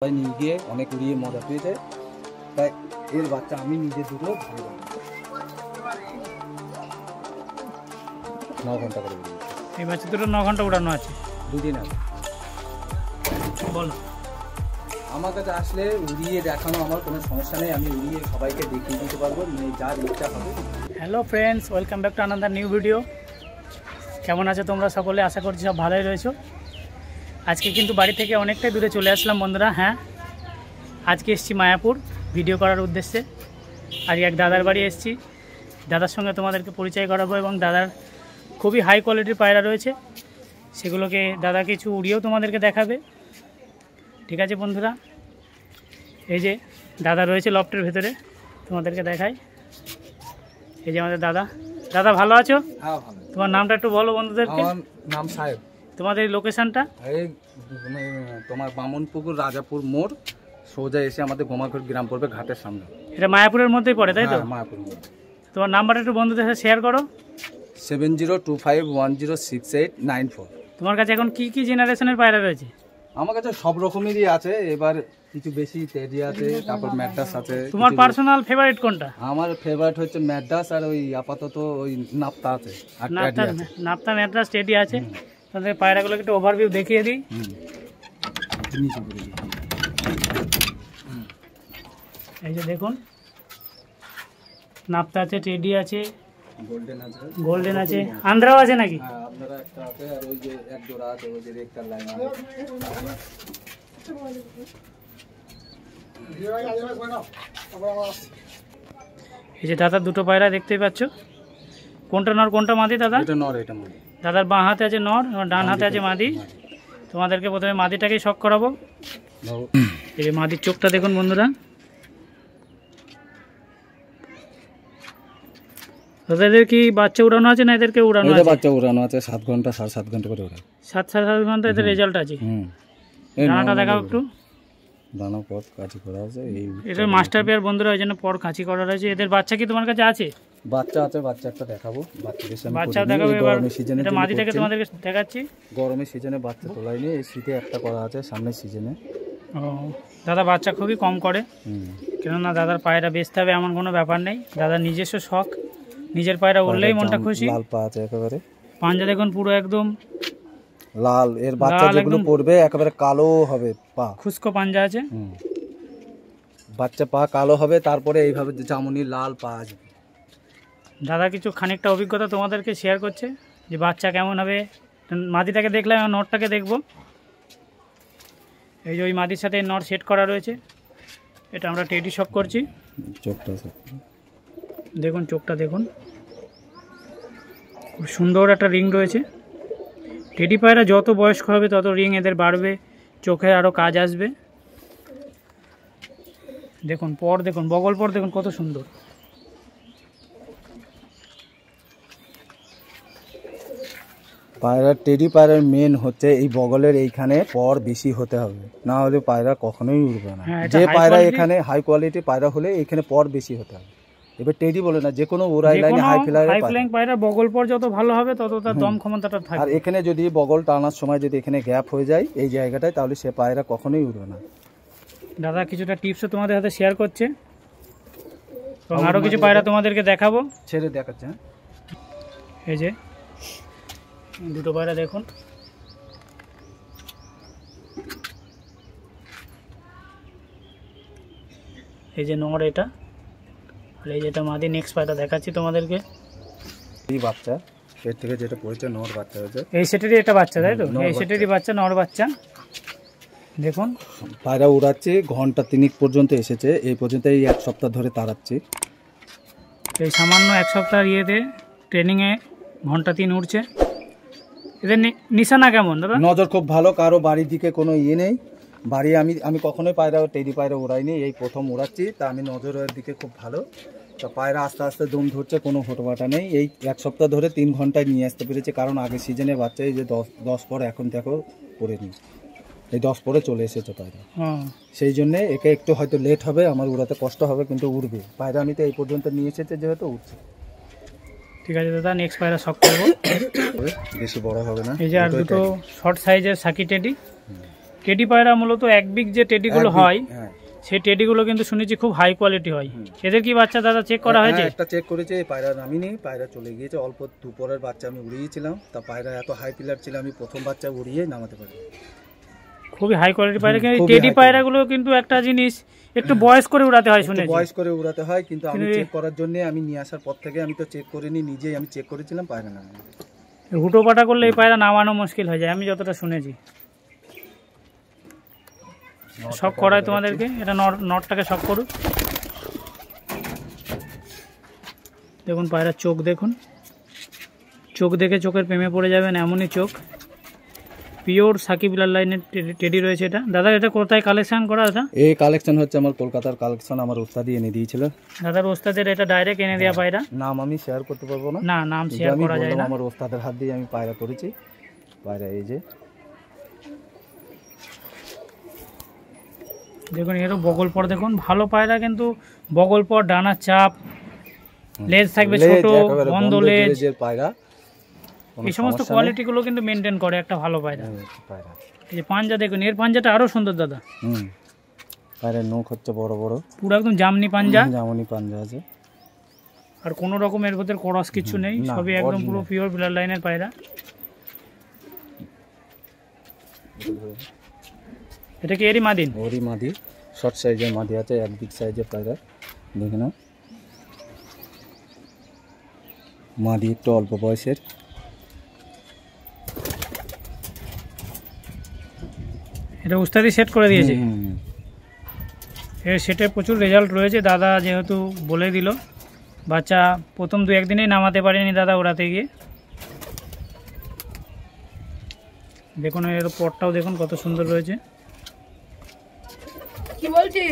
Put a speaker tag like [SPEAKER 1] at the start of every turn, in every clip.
[SPEAKER 1] সবাই নিয়ে গিয়ে অনেক উড়িয়ে মজা পেয়েছে, তাই এর বাচ্চা আমি নিজে দুটো ভালো 9 ঘন্টা করে উড়িয়েছি।
[SPEAKER 2] এই বাচ্চা দুটো 9 ঘন্টা উড়ানো আছে,
[SPEAKER 1] দুদিন আগে।
[SPEAKER 2] বলো,
[SPEAKER 1] আমার কাছে আসলে উড়িয়ে দেখানো আমার কোনো সমস্যা নেই, আমি উড়িয়ে সবাইকে দেখিয়ে দিতে পারবো, যার ইচ্ছা হবে।
[SPEAKER 2] Hello friends, welcome back to another new video. কেমন আছো তোমরা সকলে? আশা করছি সব ভালোই রয়েছো। আজকে কিন্তু বাড়ি থেকে অনেকটাই দূরে চলে আসলাম বন্ধুরা। হ্যাঁ, আজকে এসেছি মায়াপুর ভিডিও করার উদ্দেশ্যে। আজকে এক দাদার বাড়ি এসেছি, দাদার সঙ্গে তোমাদেরকে পরিচয় করাবো এবং দাদার খুবই হাই কোয়ালিটির পায়রা রয়েছে, সেগুলোকে দাদা কিছু উড়িয়েও তোমাদেরকে দেখাবে। ঠিক আছে বন্ধুরা, এই যে দাদা রয়েছে লফটের ভেতরে, তোমাদেরকে দেখাই। এই যে আমাদের দাদা। দাদা ভালো আছো?
[SPEAKER 1] হ্যাঁ ভালো।
[SPEAKER 2] তোমার নামটা একটু বলো বন্ধুদেরকে।
[SPEAKER 1] আমার নাম সাহেব।
[SPEAKER 2] তোমাদের লোকেশনটা?
[SPEAKER 1] এই তোমার বামনপুকুর রাজাপুর মোড়, সোজা এসে আমাদের গোমাঘর গ্রাম পড়বে, ঘাটের সামনে।
[SPEAKER 2] এটা মায়াপুরের মধ্যেই পড়ে, তাই তো?
[SPEAKER 1] মায়াপুর।
[SPEAKER 2] তোমার নাম্বারটা একটু বন্ধুদের সাথে শেয়ার করো।
[SPEAKER 1] 7025106894।
[SPEAKER 2] তোমার কাছে এখন কি কি জেনারেশনের পায়রা রয়েছে?
[SPEAKER 1] আমার কাছে সব রকমেরই আছে, এবার কিছু বেশি টেডি আছে, তারপর ম্যাড্রাস আছে।
[SPEAKER 2] তোমার পার্সোনাল ফেভারিট কোনটা?
[SPEAKER 1] আমার ফেভারিট হচ্ছে ম্যাড্রাস, আর ওই আপাতত ওই নাপ্তা আছে, আর টেডি আছে।
[SPEAKER 2] নাপ্তা, ম্যাড্রাস, টেডি আছে। তাহলে পায়রাগুলোকে একটু ওভারভিউ দেখিয়ে দিই। এই যে দেখুন, নাপ্তা আছে, টেডি আছে, গোল্ডেন আছে, আন্ধ্রাও আছে নাকি?
[SPEAKER 1] হ্যাঁ, আপনারা একটা আছে, আর ওই যে এক জোড়া আছে, ওই যে রেড কালার লাইন আছে।
[SPEAKER 2] এই যে দাদার দুটো পায়রা দেখতেই পাচ্ছ। কোনটা নর কোনটা মাদি দাদা?
[SPEAKER 1] এটা নর, এটা মাদি।
[SPEAKER 2] দাদার বাঁ হাতে আছে নর, ডান হাতে আছে মাদি। তোমাদেরকে প্রথমে মাদিটাকেই শক করাবো। এই যে মাদির চোখটা দেখুন বন্ধুরা। দাদাদের কি বাচ্চা উড়ানো আছে না এদেরকে উড়ানো আছে?
[SPEAKER 1] বাচ্চা উড়ানো আছে, 7 ঘন্টা 7.5 ঘন্টা করে উড়ায়।
[SPEAKER 2] 7 ঘন্টা এদের রেজাল্ট আছে। ডানাটা দেখাও একটু।
[SPEAKER 1] দানা পর কাঁচি করা আছে, এই
[SPEAKER 2] এটা মাস্টার পেয়ার বন্ধুরা, ওই জন্য পর কাঁচি করা রয়েছে। এদের বাচ্চা কি তোমার কাছে আছে?
[SPEAKER 1] বাচ্চা আছে, বাচ্চা একটা দেখাবো।
[SPEAKER 2] বাচ্চা দেখাবো এবার। এটা মাদিটাকে তোমাদেরকে দেখাচ্ছি।
[SPEAKER 1] গরমের সিজনে বাচ্চা তোলাইনি, এই শীতে একটা করা আছে, সামনের সিজনে।
[SPEAKER 2] ও দাদা বাচ্চা খুবই কম করে, কেননা দাদার পায়রা বেচতে হবে এমন কোনো ব্যাপার নেই। দাদার নিজস্ব শখ, নিজের পায়রা উঠলেই মনটা খুশি।
[SPEAKER 1] লাল পা আছে একেবারে,
[SPEAKER 2] পাঞ্জা দেখুন পুরো একদম
[SPEAKER 1] লাল। এর বাচ্চা যেগুলো পড়বে একেবারে কালো হবে, পা
[SPEAKER 2] খুস্কো পাঞ্জা আছে।
[SPEAKER 1] বাচ্চা পা কালো হবে, তারপরে এইভাবে জামুনি লাল পা আসবে।
[SPEAKER 2] দাদা কিছু খানিকটা অভিজ্ঞতা তোমাদেরকে শেয়ার করছে যে বাচ্চা কেমন হবে। মাদিটাকে দেখলাম, নটটাকে দেখবো। এই যে ওই মাদির সাথে নট সেট করা রয়েছে, এটা আমরা টেডি শক করছি।
[SPEAKER 1] চোখটা
[SPEAKER 2] দেখুন, চোখটা দেখুন, খুব সুন্দর একটা রিং রয়েছে। টেডি পায়রা যত বয়স্ক হবে তত রিং এদের বাড়বে, চোখে আরও কাজ আসবে। দেখুন পর, দেখুন বগল পর, দেখুন কত সুন্দর।
[SPEAKER 1] পায়রা, টেডি পায়রার মেন হচ্ছে এই বগলের এইখানে পর বেশি হতে হবে, না হলে পায়রা কখনোই উড়বে না। যে পায়রা এখানে হাই কোয়ালিটি পায়রা হলে এখানে পর বেশি হতে হবে। এবার টেডি বলে না, যে কোনো উড়াই লাইনে হাই ফ্লাইং
[SPEAKER 2] পায়রা বগল পর যত ভালো হবে তত তার দম ক্ষমতাটা থাকবে।
[SPEAKER 1] আর এখানে যদি বগল টানার সময় যদি এখানে গ্যাপ হয়ে যায় এই জায়গাটায়, তাহলে সে পায়রা কখনোই উড়বে না।
[SPEAKER 2] দাদা কিছুটা টিপসও তোমাদের হাতে শেয়ার করছে, এবং আরও কিছু পায়রা তোমাদেরকে দেখাবো।
[SPEAKER 1] ছেড়ে দেখাচ্ছে।
[SPEAKER 2] এই যে দুটো পায়রা দেখুন, এই যে নর এটা, আর এই যেটা মাদি। নেক্সট পায়রা দেখাচ্ছি তোমাদেরকে।
[SPEAKER 1] এই বাচ্চা এর থেকে যেটা পড়েছে নর বাচ্চা হয়েছে,
[SPEAKER 2] এই সেটেরই এটা বাচ্চা, তাই তো? এই সেটেরই বাচ্চা, নর বাচ্চা। দেখুন
[SPEAKER 1] পায়রা উড়াচ্ছি, ঘন্টা 3 পর্যন্ত এসেছে, এই পর্যন্ত এই 1 সপ্তাহ ধরে তাড়াচ্ছি।
[SPEAKER 2] এই সামান্য 1 সপ্তাহ ইয়েতে ট্রেনিংয়ে ঘন্টা 3 উঠছে। এদের নিশানা কেমন দাদা?
[SPEAKER 1] নজর খুব ভালো, কারো বাড়ির দিকে কোনো ইয়ে নেই। বাড়ি আমি কখনোই পায়রা, টেডি পায়রা উড়াইনি, এই প্রথম উড়াচ্ছি, তা আমি নজরের দিকে খুব ভালো। তা পায়রা আস্তে আস্তে দম ধরছে, কোনো ফটোবাটা নেই। এই 1 সপ্তাহ ধরে 3 ঘন্টায় নিয়ে আসতে পেরেছি, কারণ আগে সিজনে বাচ্চা এই যে 10 পর এখন দেখো পড়েনি, এই 10 পরে চলে এসেছে পায়রা। সেই জন্যে একে একটু হয়তো লেট হবে, আমার উড়াতে কষ্ট হবে, কিন্তু উড়বে পায়রা। আমি তো এই পর্যন্ত নিয়ে এসেছে যেহেতু উঠছে।
[SPEAKER 2] ঠিক আছে দাদা, নেক্সট পায়রা শক করবো।
[SPEAKER 1] বেশি বড় হবে না।
[SPEAKER 2] এই যে আর দুটো শর্ট সাইজের সাকি টেডি, টেডি পায়রা মূলত এক বিগ যে টেডিগুলো হয়
[SPEAKER 1] হ্যাঁ
[SPEAKER 2] সেই টেডিগুলো কিন্তু শুনেছি খুব হাই কোয়ালিটি হয়। এদের কি বাচ্চা দাদা চেক করা হয়েছে?
[SPEAKER 1] একটা চেক করেছে, পায়রা নামিনি, পায়রা চলে গিয়েছে। অল্প দুপুরের বাচ্চা আমি উড়িয়েছিলাম, তা পায়রা এত হাই পিলার ছিল আমি প্রথম বাচ্চা উড়িয়ে নামাতে পারি।
[SPEAKER 2] খুবই হাই কোয়ালিটি পায়রা। কিন্তু টেডি পায়রাগুলো কিন্তু একটা জিনিস একটু বয়স করে উড়াতে হয় শুনেছি।
[SPEAKER 1] বয়স করে উড়াতে হয়, কিন্তু আমি চেক করার জন্য আমি নিয়ে আসার পর থেকে আমি তো চেক করিনি, নিজেই আমি চেক করেছিলাম, পায়রা নামানো।
[SPEAKER 2] হুটো পাটা করলে এই পায়রা নামানো মুশকিল হয়ে যায় আমি যতটা শুনেছি। শক করায় তোমাদেরকে, এটা নটটাকে শক করুক। দেখুন পায়রার চোখ দেখুন, চোখ দেখে চোখের প্রেমে পড়ে যাবেন, এমনই চোখ। পিওর সাকিব লাল লাইনের টেডি রয়েছে এটা। দাদা এটা কোথায় কালেকশন করা? এটা
[SPEAKER 1] এই কালেকশন হচ্ছে আমার কলকাতার কালেকশন, আমার ওস্তাদি এনে দিয়েছিল।
[SPEAKER 2] দাদার ওস্তাদের এটা ডাইরেক্ট এনে দেওয়া পায়রা?
[SPEAKER 1] নাম আমি শেয়ার করতে পারবো না,
[SPEAKER 2] না নাম শেয়ার করা যায় না।
[SPEAKER 1] আমার ওস্তাদের হাত দিয়ে আমি পায়রা করেছি। পায়রা এই যে
[SPEAKER 2] দেখুন, এরও বগল পর দেখুন, ভালো পায়রা কিন্তু বগল পর, ডানার চাপ, লেজ থাকবে ছোট, বন্ধ লেজ
[SPEAKER 1] পায়রা,
[SPEAKER 2] এই সমস্ত কোয়ালিটিগুলো কিন্তু মেনটেন করে একটা ভালো পায়রা। এই যে পাঞ্জা দেখুন, এর পাঞ্জাটা আরো সুন্দর দাদা।
[SPEAKER 1] পায়রার নখ হচ্ছে বড় বড়,
[SPEAKER 2] পুরো একদম জামনি পাঞ্জা,
[SPEAKER 1] জামনি পাঞ্জা আছে।
[SPEAKER 2] আর কোনো রকমের ভেতর ক্রস কিছু নেই, সবই একদম পুরো পিওর ব্লাড লাইনের পায়রা। এটা কি এরই মাদিন?
[SPEAKER 1] ওরই মাদি, শর্ট সাইজের মাদি আছে, এক বিগ সাইজের পায়রা। দেখে নাও, মাদি একটু অল্প বয়সের।
[SPEAKER 2] এটা উস্তাদি সেট করে দিয়েছে। এর সেটে প্রচুর রেজাল্ট রয়েছে, দাদা যেহেতু বলে দিল। বাচ্চা প্রথম 2-1 দিনেই নামাতে পারেনি দাদা ওড়াতে গিয়ে। দেখুন এর পটটাও দেখুন কত সুন্দর রয়েছে।
[SPEAKER 3] কি বলছি?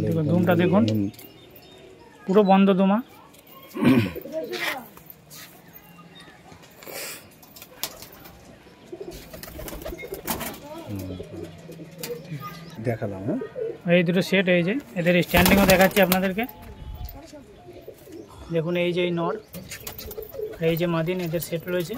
[SPEAKER 2] দেখুন দুমটা দেখুন, পুরো বন্ধ দুমা।
[SPEAKER 1] দেখালাম, হ্যাঁ
[SPEAKER 2] এই দুটো সেট, এই যে এদের স্ট্যান্ডিংও দেখাচ্ছি আপনাদেরকে। দেখুন এই যে এই নর, এই যে মাদিন, এদের সেট রয়েছে।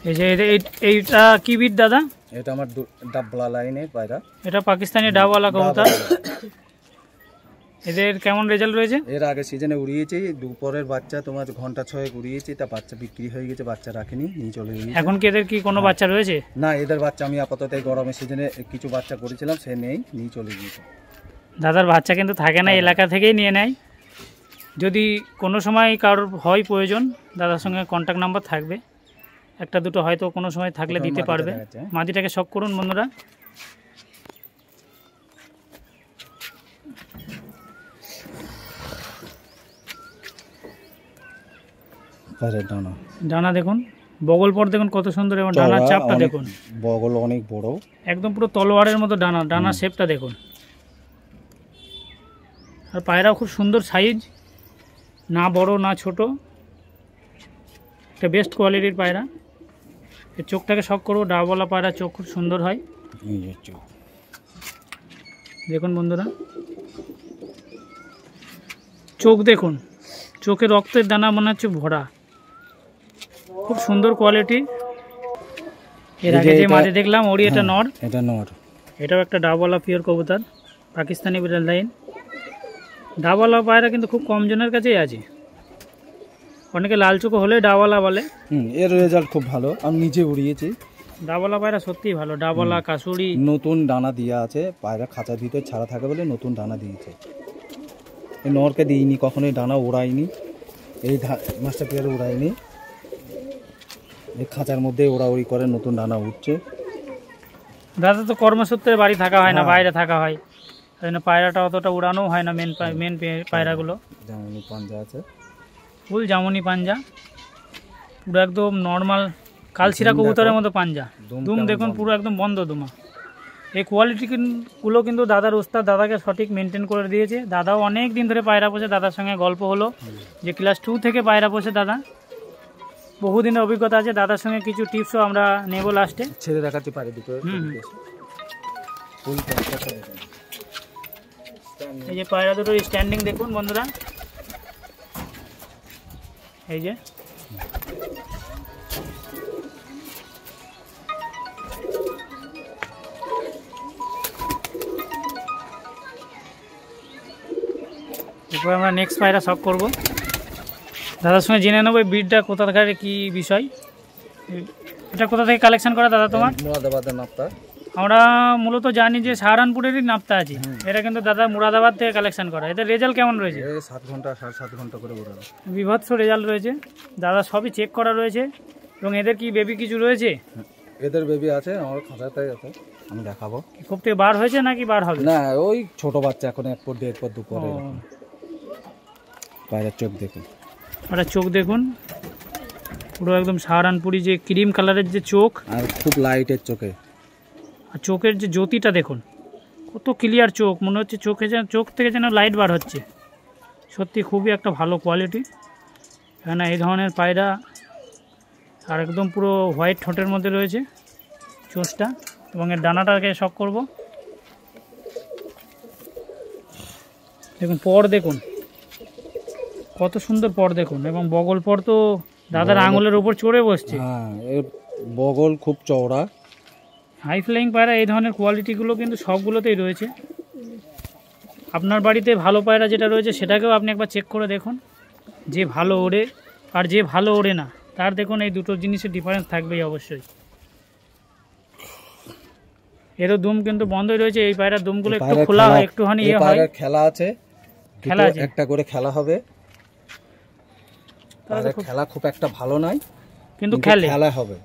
[SPEAKER 2] এই যে এইটা কি বিট দাদা?
[SPEAKER 1] এটা আমার ডাবলা লাইনের পায়রা,
[SPEAKER 2] এটা পাকিস্তানি ডাবওয়ালা কবুতর। এদের কেমন রেজাল্ট রয়েছে?
[SPEAKER 1] এর আগে সিজনে উড়িয়েছি, দুপুরের বাচ্চা তোমার ঘন্টা 6 উড়িয়েছি, তা বাচ্চা বিক্রি হয়ে গেছে, বাচ্চা রাখিনি, নিয়ে চলে গিয়েছে।
[SPEAKER 2] এখন কি এদের কি কোনো বাচ্চা রয়েছে?
[SPEAKER 1] না, এদের বাচ্চা আমি আপাতত এই গরমের সিজনে কিছু বাচ্চা করেছিলাম, সে নেই, নিয়ে চলে গিয়েছে।
[SPEAKER 2] দাদার বাচ্চা কিন্তু থাকে না, এলাকা থেকেই নিয়ে নেয়। যদি কোনো সময় কারোর হয় প্রয়োজন, দাদার সঙ্গে কন্ট্যাক্ট নাম্বার থাকবে, একটা দুটো হয়তো কোনো সময় থাকলে দিতে পারবে। মাদিটাকে শক করুন বন্ধুরা। ডানা দেখুন, বগল পর দেখুন কত সুন্দর, এবং ডানার চাপটা দেখুন,
[SPEAKER 1] বগল অনেক বড়,
[SPEAKER 2] একদম পুরো তলোয়ারের মতো ডানা, ডানার শেপটা দেখুন। আর পায়রাও খুব সুন্দর সাইজ, না বড় না ছোট, একটা বেস্ট কোয়ালিটির পায়রা। এর চোখটাকে শক করবো, ডাবওয়ালা পায়রা চোখ খুব সুন্দর হয়। দেখুন বন্ধুরা, চোখ দেখুন, চোখে রক্তের দানা মনে হচ্ছে ভরা, খুব সুন্দর কোয়ালিটি। এর আগে যে মাঝে দেখলাম ওরই এটা নর,
[SPEAKER 1] এটা নর।
[SPEAKER 2] এটাও একটা ডাবওয়ালা পিওর কবুতর, পাকিস্তানি ব্লাড লাইন। ডাবওয়ালা পায়রা কিন্তু খুব কম জনের কাছেই আছে, অনেকে লাল চোখ হলে ডাবওয়ালা বলে।
[SPEAKER 1] এর রেজাল্ট খুব ভালো, আমি নিজে উড়িয়েছি।
[SPEAKER 2] ডাবওয়ালা পায়রা সত্যিই ভালো, ডাবওয়ালা কাসুরি।
[SPEAKER 1] নতুন ডানা দেওয়া আছে, পায়রা খাঁচার ভিতরে ছাড়া থাকে বলে নতুন ডানা দিয়েছে। এই নরকে দিইনি, কখনোই ডানা ওড়াইনি, এই মাস্টার পেয়ারে উড়াইনি, এই খাঁচার মধ্যে ওড়াউড়ি করে নতুন ডানা উঠছে।
[SPEAKER 2] দাদা তো কর্মসূত্রে বাড়ি থাকা হয় না, বাইরে থাকা হয়, তাই জন্য পায়রাটা অতটা উড়ানো হয় না। মেন পায়রাগুলো
[SPEAKER 1] জামনি পাঞ্জা আছে,
[SPEAKER 2] ফুল জামনি পাঞ্জা, পুরো একদম নর্মাল কালশিরা কবুতরের মতো পাঞ্জা। দুম দেখুন পুরো একদম বন্ধ দুমা। এই কোয়ালিটিগুলো কিন্তু দাদার ওস্তাদ দাদাকে সঠিক মেনটেন করে দিয়েছে। দাদাও অনেক দিন ধরে পায়রা পোষে, দাদার সঙ্গে গল্প হলো যে ক্লাস 2 থেকে পায়রা পোষে দাদা। বহুদিনের অভিজ্ঞতা আছে, দাদার সঙ্গে কিছু টিপসও আমরা নেব লাস্টে।
[SPEAKER 1] ছেড়ে রাখাচ্ছি পারে দুটো।
[SPEAKER 2] এই যে পায়রা দুটোর স্ট্যান্ডিং দেখুন বন্ধুরা, এই যে এরপর আমরা নেক্সট পায়রা শখ করব। দাদার সঙ্গে জেনে নেবো এই ব্রিডটা কোথাকার, কি বিষয়, এটা কোথা থেকে কালেকশন করা দাদা তোমার?
[SPEAKER 1] মুরাদাবাদের নাপ্তা।
[SPEAKER 2] আমরা মূলত জানি যে সাহারানপুরেরই নাপ্তা আছে, এটা কিন্তু দাদা মুরাদাবাদ থেকে কালেকশন করা। এদের রেজাল্ট কেমন রয়েছে?
[SPEAKER 1] 7 ঘন্টা 7.5 ঘন্টা করে ওড়ানো,
[SPEAKER 2] বিভৎস রেজাল্ট রয়েছে দাদা, সবই চেক করা রয়েছে। এবং এদের কি বেবি কিছু রয়েছে?
[SPEAKER 1] এদের বেবি আছে, আমার খাঁচাতেই আছে, আমি দেখাবো।
[SPEAKER 2] খুব থেকে বার হয়েছে নাকি বার হবে?
[SPEAKER 1] না, ওই ছোট বাচ্চা, এখন 1 পর 1.5 পর 2 পরে। পায়রার চোখ দেখুন,
[SPEAKER 2] ওটা চোখ দেখুন, পুরো একদম সাহারানপুরি যে ক্রিম কালারের যে চোখ,
[SPEAKER 1] আর খুব লাইটের চোখে।
[SPEAKER 2] আর চোখের যে জ্যোতিটা দেখুন, কত ক্লিয়ার চোখ, মনে হচ্ছে চোখ থেকে যেন লাইট বার হচ্ছে। সত্যি খুবই একটা ভালো কোয়ালিটি। কেননা এই ধরনের পায়রা, আর একদম পুরো হোয়াইট ঠোঁটের মধ্যে রয়েছে চোঁচটা, এবং এর ডানাটাকে শক করব। দেখুন পর দেখুন, কত সুন্দর পর দেখুন, এবং বগল পর তো দাদার আঙুলের উপর চড়ে বসছে।
[SPEAKER 1] হ্যাঁ, এর বগল খুব চওড়া।
[SPEAKER 2] হাই ফ্লাইং পায়রা এই ধরনের কোয়ালিটিগুলো কিন্তু সবগুলোতেই রয়েছে। আপনার বাড়িতে ভালো পায়রা যেটা রয়েছে সেটাকেও আপনি একবার চেক করে দেখুন, যে ভালো ওড়ে আর যে ভালো ওড়ে না, তার দেখুন এই দুটো জিনিসের ডিফারেন্স থাকবেই অবশ্যই। এরও দুম কিন্তু বন্ধই রয়েছে, এই পায়রার দুমগুলো একটু খোলা হয়, একটুখানি ইয়ে হয়।
[SPEAKER 1] খেলা আছে, একটা করে খেলা হবে। খেলা খুব একটা ভালো নয়, কিন্তু খেলা হবে,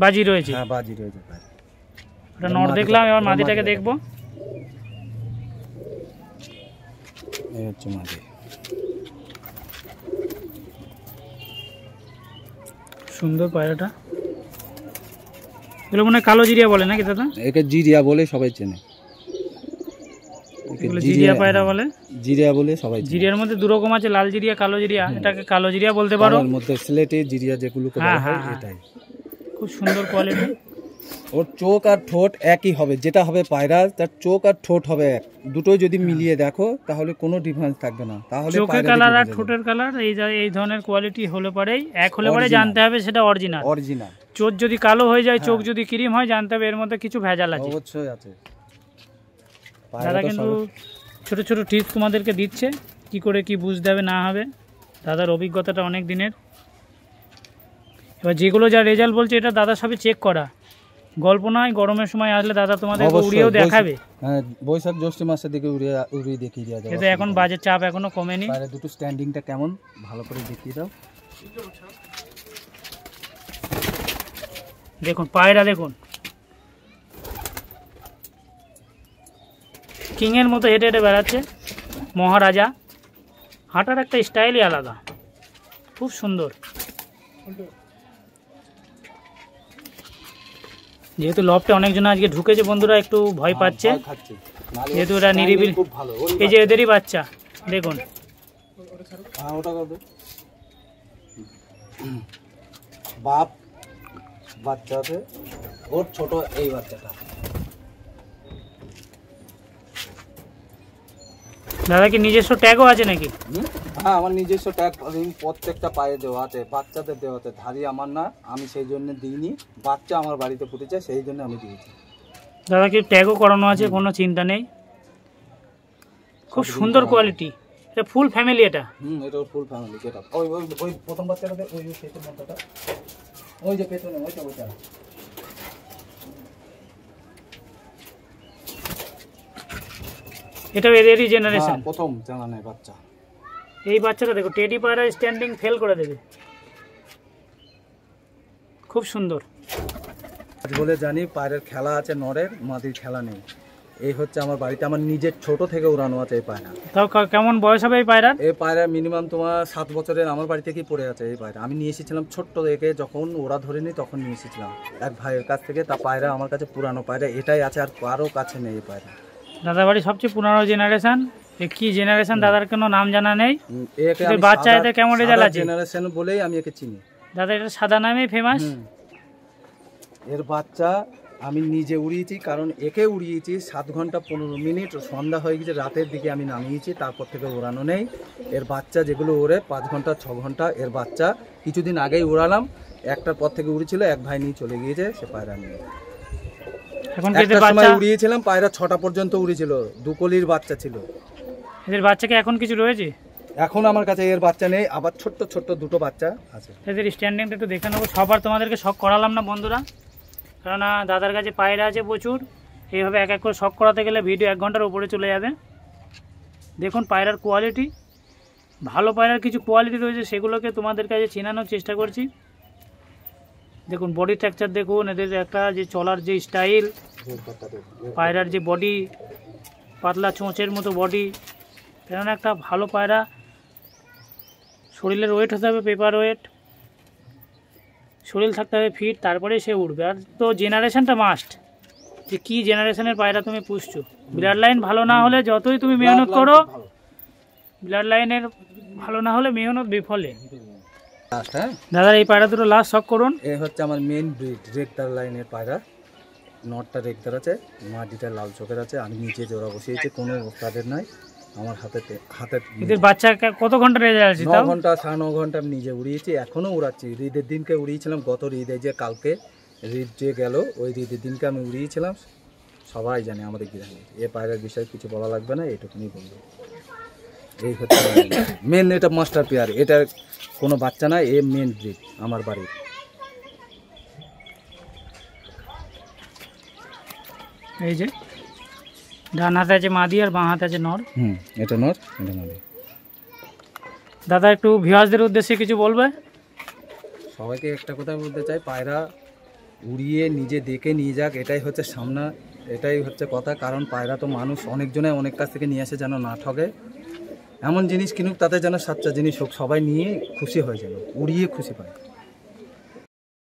[SPEAKER 2] বাজি রয়েছে।
[SPEAKER 1] হ্যাঁ, বাজি রয়েছে।
[SPEAKER 2] ওটা নর দেখলাম, এবার মাদিটাকে দেখবো।
[SPEAKER 1] এই হচ্ছে মাদি,
[SPEAKER 2] সুন্দর পায়রাটা। এগুলো মনে হয় কালো জিরিয়া বলে নাকি দাদা?
[SPEAKER 1] একে জিরিয়া বলে সবাই চেনে,
[SPEAKER 2] জিরিয়া পায়রা বলে,
[SPEAKER 1] জিরিয়া বলে সবাই। জিরিয়ার
[SPEAKER 2] মধ্যে দু রকম আছে, লাল জিরিয়া, কালো জিরিয়া। এটাকে কালো জিরিয়া বলতে পারো।
[SPEAKER 1] এর মধ্যে সিলেটে জিরিয়া যেগুলোকে বলা হয় এটাই।
[SPEAKER 2] খুব সুন্দর কোয়ালিটি।
[SPEAKER 1] ওর চোখ আর ঠোঁট একই হবে, যেটা হবে পায়রা তার চোখ আর ঠোঁট হবে এক, দুটোই যদি মিলিয়ে দেখো তাহলে কোনো ডিফারেন্স থাকবে না। তাহলে
[SPEAKER 2] চোখের কালার আর ঠোঁটের কালার এই ধরনের কোয়ালিটি হলে পরেই এক হলে পরে জানতে হবে সেটা অরিজিনাল। চোখ যদি কালো হয়ে যায়, চোখ যদি ক্রিম হয়, জানতে হবে এর মধ্যে কিছু ভেজাল আছে।
[SPEAKER 1] অবশ্যই আছে।
[SPEAKER 2] দাদা কিন্তু ছোট ছোট টিপস তোমাদেরকে দিচ্ছে, কি করে কি বুঝতে হবে না হবে। দাদার অভিজ্ঞতাটা অনেক দিনের। এবার যেগুলো যা রেজাল্ট বলছে এটা দাদা সবই চেক করা, গল্প নয়। গরমের সময় আসলে দাদা তোমাদের উড়িয়েও দেখাবে।
[SPEAKER 1] হ্যাঁ, বৈশাখ জ্যৈষ্ঠ মাসের দিকে উড়িয়ে দেখিয়ে দেওয়া যাবে।
[SPEAKER 2] এটা এখন বাজের চাপ এখনো কমেনি।
[SPEAKER 1] পায়রা দুটো স্ট্যান্ডিংটা কেমন ভালো করে দেখিয়ে দাও।
[SPEAKER 2] দেখুন পায়রা, দেখুন কিংয়ের মতো হেঁটে হেঁটে বেড়াচ্ছে, মহারাজা। হাঁটার একটা স্টাইলই আলাদা, খুব সুন্দর। যেহেতু লফটে অনেকজন আজকে ঢুকেছে বন্ধুরা, একটু ভয় পাচ্ছে, যেহেতু এরা নিরিবিলি। এই যে এদেরই বাচ্চা দেখুন,
[SPEAKER 1] বাপ বাচ্চা আছে, ওর ছোট এই বাচ্চাটা।
[SPEAKER 2] দাদা কি নিজস্ব ট্যাগও আছে নাকি?
[SPEAKER 1] হ্যাঁ, আমার নিজস্ব ট্যাগ প্রত্যেকটা পায়ে দেওয়া আছে, বাচ্চাদের দেওয়া আছে। ধারি আমার না, আমি সেই জন্য দিইনি। বাচ্চা আমার বাড়িতে ফুটেছে, সেই জন্য আমি দিয়েছি।
[SPEAKER 2] দাদা কি ট্যাগও করানো আছে, কোনো চিন্তা নেই। খুব সুন্দর কোয়ালিটি। এটা ফুল ফ্যামিলি, এটা
[SPEAKER 1] এটা ফুল ফ্যামিলি। যেটা ওই প্রথম বাচ্চাটা, ওই পেছন মাথাটা, ওই যে পেছনে ওইটা
[SPEAKER 2] এটা এদেরই জেনারেশন,
[SPEAKER 1] প্রথম জানানে বাচ্চা।
[SPEAKER 2] এই বাচ্চাটা দেখো, টেডি পায়রা স্ট্যান্ডিং ফেল করে দেবে, খুব সুন্দর।
[SPEAKER 1] বলে জানি পায়রার খেলা আছে, নরের, মাদির খেলা নেই। এই হচ্ছে আমার বাড়িতে আমার নিজের ছোট থেকে উড়ানো আছে এই পায়রা।
[SPEAKER 2] তাও কেমন বয়স হবে এই পায়রার?
[SPEAKER 1] এই পায়রা মিনিমাম তোমার 7 বছরের আমার বাড়ি থেকেই পড়ে আছে এই পায়রা। আমি নিয়ে এসেছিলাম ছোট্ট থেকে, যখন ওরা ধরেনি তখন নিয়ে এসেছিলাম এক ভাইয়ের কাছ থেকে। তা পায়রা আমার কাছে পুরানো পায়রা এটাই আছে, আর কারো কাছে নেই এই পায়রা।
[SPEAKER 2] দাদার বাড়ি সবচেয়ে পুরানো জেনারেশন। কি জেনারেশন দাদার কোনো নাম জানা নেই, বাচ্চা এতে কেমন রেজাল্ট আছে
[SPEAKER 1] জেনারেশন বলেই আমি একে চিনি।
[SPEAKER 2] দাদা এটা সাদা নামেই ফেমাস।
[SPEAKER 1] এর বাচ্চা আমি নিজে উড়িয়েছি, কারণ একে উড়িয়েছি 7 ঘন্টা 15 মিনিট, সন্ধ্যা হয়ে গেছে, রাতের দিকে আমি নামিয়েছি, তারপর থেকে ওড়ানো নেই। এর বাচ্চা যেগুলো ওড়ে 5 ঘন্টা 6 ঘন্টা, এর বাচ্চা কিছুদিন আগেই উড়ালাম, একটার পর থেকে উড়েছিল, এক ভাই নিয়ে চলে গিয়েছে, সে পায়রা নিয়ে।
[SPEAKER 2] এখন
[SPEAKER 1] একটা সময় উড়িয়েছিলাম, পায়রা 6টা পর্যন্ত উড়েছিল, 2 কলির বাচ্চা ছিল।
[SPEAKER 2] এদের বাচ্চা কি এখন কিছু রয়েছে?
[SPEAKER 1] এখন আমার কাছে এর বাচ্চা নেই, আবার ছোট্ট ছোট্ট 2টো বাচ্চা আছে।
[SPEAKER 2] এদের স্ট্যান্ডিংটা একটু দেখে নেবো। সবার তোমাদেরকে শখ করালাম না বন্ধুরা, কেননা দাদার কাছে পায়রা আছে প্রচুর, এইভাবে এক এক করে শখ করাতে গেলে ভিডিও 1 ঘন্টার উপরে চলে যাবে। দেখুন পায়রার কোয়ালিটি, ভালো পায়রার কিছু কোয়ালিটি রয়েছে, সেগুলোকে তোমাদের কাছে চেনানোর চেষ্টা করছি। দেখুন বডি স্ট্রাকচার দেখুন, এদের একটা যে চলার যে স্টাইল, পায়রার যে বডি, পাতলা চোঁচের মতো বডি। কেননা একটা ভালো পায়রা শরীরের ওয়েট হতে হবে পেপার ওয়েট, শরীর থাকতে হবে ফিট, তারপরে সে উঠবে। আর তো জেনারেশনটা মাস্ট, যে কী জেনারেশনের পায়রা তুমি পুষছো। ব্লাড লাইন ভালো না হলে যতই তুমি মেহনত করো, ব্লাড লাইনের ভালো না হলে মেহনত বিফলে। দাদা এই পায়রা দুটো লাস্ট শখ করুন।
[SPEAKER 1] এই হচ্ছে আমার মেন ব্রিড, রেগদার লাইনের পায়রা। নটটা রেগদার আছে, মাটিটা লাল চোখের আছে, আমি নিচে জোড়া বসিয়েছি, কোনো তাদের নাই আমার হাতে।
[SPEAKER 2] এদের বাচ্চা কত ঘন্টা রেজাল্ট আছে?
[SPEAKER 1] 9 ঘন্টা 9.5 ঘন্টা আমি নিজে উড়িয়েছি, এখনও উড়াচ্ছি। ঈদের দিনকে উড়িয়েছিলাম, গত ঈদে যে কালকে ঈদ যে গেল, ওই ঈদের দিনকে আমি উড়িয়েছিলাম। সবাই জানে আমাদের গ্রামে, এ পায়রার বিষয়ে কিছু বলা লাগবে না, এটুকুনি বলবো। এই হচ্ছে মেন, এটা মাস্টার পেয়ার, এটা কোনো বাচ্চা না, এ মেন ব্রিড আমার বাড়ির।
[SPEAKER 2] এই যে ডান হাতে আছে মাদি আর বাঁ হাতে আছে নর।
[SPEAKER 1] এটা নর, এটা মাদি।
[SPEAKER 2] দাদা একটু ভিউয়ার্সদের উদ্দেশ্যে কিছু বলবে?
[SPEAKER 1] সবাইকে একটা কথা বলতে চাই, পায়রা উড়িয়ে নিজে দেখে নিয়ে যাক, এটাই হচ্ছে সামনা, এটাই হচ্ছে কথা। কারণ পায়রা তো মানুষ অনেকজনে অনেক কাছ থেকে নিয়ে আসে, যেন না ঠকে। এমন জিনিস কিনুক তাতে যেন সাচ্চা জিনিস হোক, সবাই নিয়ে খুশি হয়ে যেন উড়িয়ে খুশি পায়।